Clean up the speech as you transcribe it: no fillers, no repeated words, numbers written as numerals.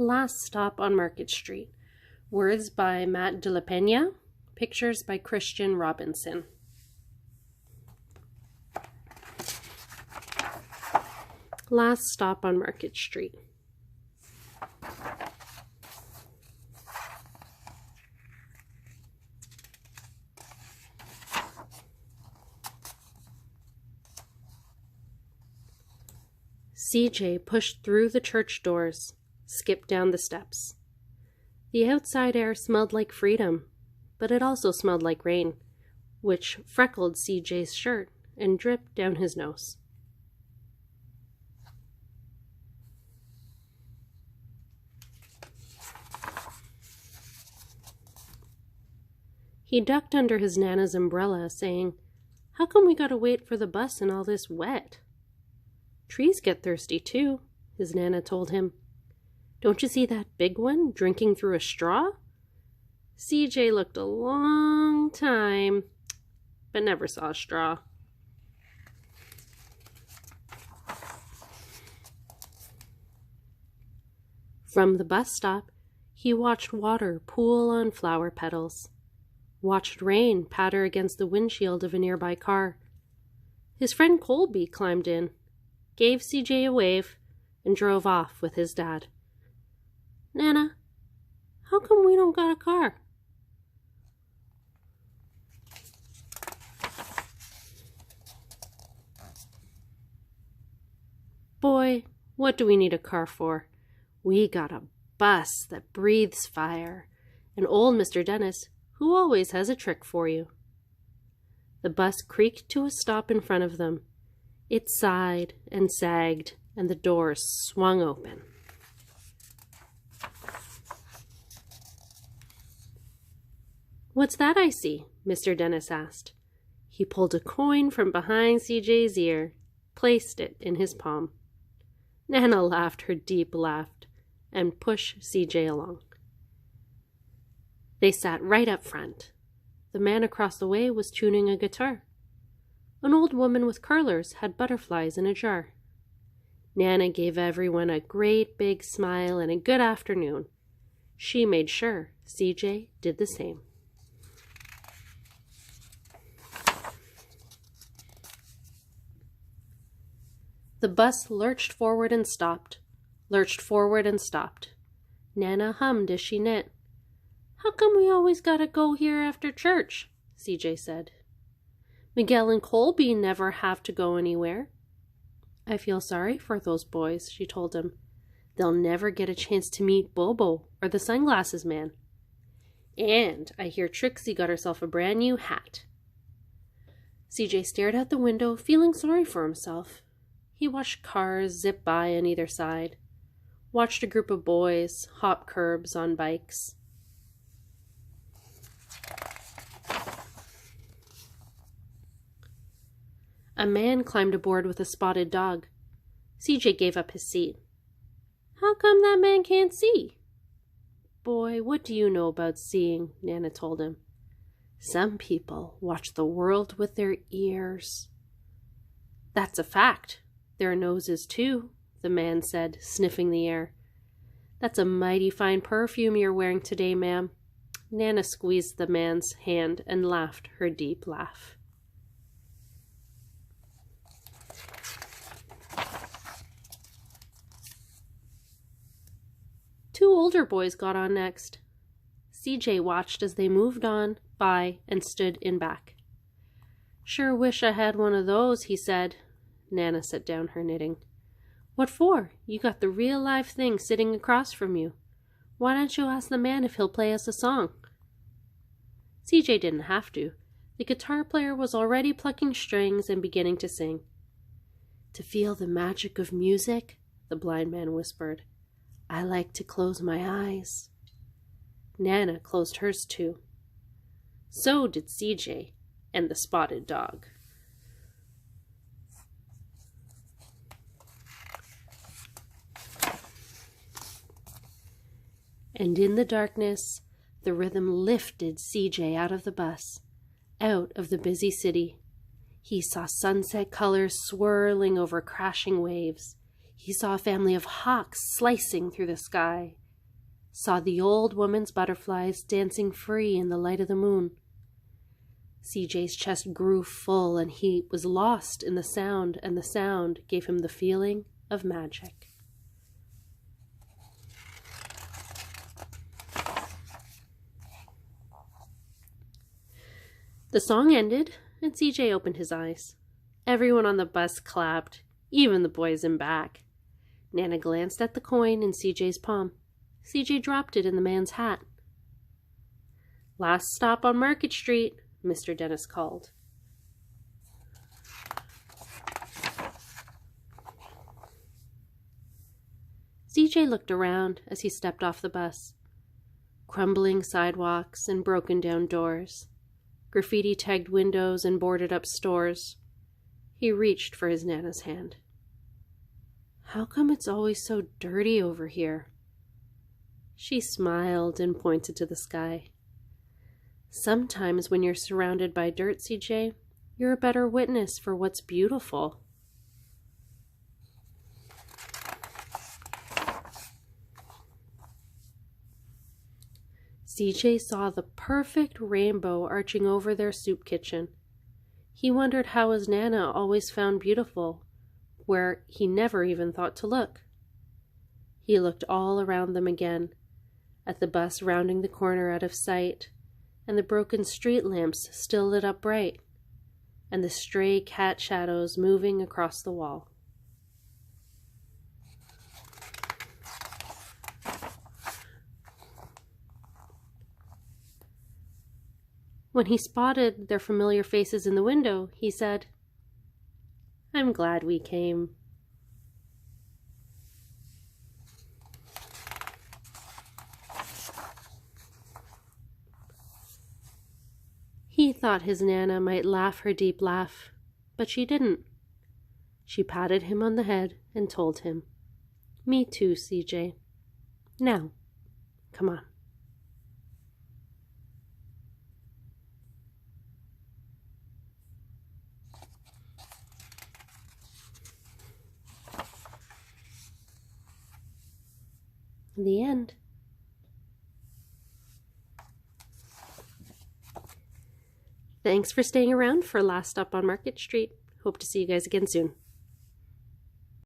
Last Stop on Market Street. Words by Matt de la Peña. Pictures by Christian Robinson. Last Stop on Market Street. CJ pushed through the church doors, skipped down the steps. The outside air smelled like freedom, but it also smelled like rain, which freckled CJ's shirt and dripped down his nose. He ducked under his Nana's umbrella, saying, "How come we gotta wait for the bus in all this wet?" "Trees get thirsty too," his Nana told him. "Don't you see that big one drinking through a straw?" CJ looked a long time, but never saw a straw. From the bus stop, he watched water pool on flower petals, watched rain patter against the windshield of a nearby car. His friend Colby climbed in, gave CJ a wave, and drove off with his dad. "Nana, how come we don't got a car?" "Boy, what do we need a car for? We got a bus that breathes fire, and old Mr. Dennis, who always has a trick for you." The bus creaked to a stop in front of them. It sighed and sagged, and the doors swung open. "What's that I see?" Mr. Dennis asked. He pulled a coin from behind CJ's ear, placed it in his palm. Nana laughed her deep laugh and pushed CJ along. They sat right up front. The man across the way was tuning a guitar. An old woman with curlers had butterflies in a jar. Nana gave everyone a great big smile and a good afternoon. She made sure CJ did the same. The bus lurched forward and stopped, lurched forward and stopped. Nana hummed as she knit. "How come we always gotta go here after church?" CJ said. "Miguel and Colby never have to go anywhere." "I feel sorry for those boys," she told him. "They'll never get a chance to meet Bobo or the sunglasses man. And I hear Trixie got herself a brand new hat." CJ stared out the window, feeling sorry for himself. He watched cars zip by on either side, watched a group of boys hop curbs on bikes. A man climbed aboard with a spotted dog. CJ gave up his seat. "How come that man can't see?" "Boy, what do you know about seeing?" Nana told him. "Some people watch the world with their ears." "That's a fact. Their noses, too," the man said, sniffing the air. "That's a mighty fine perfume you're wearing today, ma'am." Nana squeezed the man's hand and laughed her deep laugh. Two older boys got on next. CJ watched as they moved on by and stood in back. "Sure wish I had one of those," he said. Nana set down her knitting. "What for? You got the real live thing sitting across from you. Why don't you ask the man if he'll play us a song?" CJ didn't have to. The guitar player was already plucking strings and beginning to sing. "To feel the magic of music," the blind man whispered, "I like to close my eyes." Nana closed hers too. So did CJ and the spotted dog. And in the darkness, the rhythm lifted CJ out of the bus, out of the busy city. He saw sunset colors swirling over crashing waves. He saw a family of hawks slicing through the sky, saw the old woman's butterflies dancing free in the light of the moon. CJ's chest grew full and he was lost in the sound, and the sound gave him the feeling of magic. The song ended, and CJ opened his eyes. Everyone on the bus clapped, even the boys in back. Nana glanced at the coin in CJ's palm. CJ dropped it in the man's hat. "Last stop on Market Street," Mr. Dennis called. CJ looked around as he stepped off the bus. Crumbling sidewalks and broken down doors. Graffiti-tagged windows and boarded-up stores. He reached for his Nana's hand. "How come it's always so dirty over here?" She smiled and pointed to the sky. "Sometimes when you're surrounded by dirt, CJ, you're a better witness for what's beautiful." CJ saw the perfect rainbow arching over their soup kitchen. He wondered how his Nana always found beautiful where he never even thought to look. He looked all around them again, at the bus rounding the corner out of sight, and the broken street lamps still lit up bright, and the stray cat shadows moving across the wall. When he spotted their familiar faces in the window, he said, "I'm glad we came." He thought his Nana might laugh her deep laugh, but she didn't. She patted him on the head and told him, "Me too, CJ. Now, come on." The end. Thanks for staying around for Last Stop on Market Street. Hope to see you guys again soon.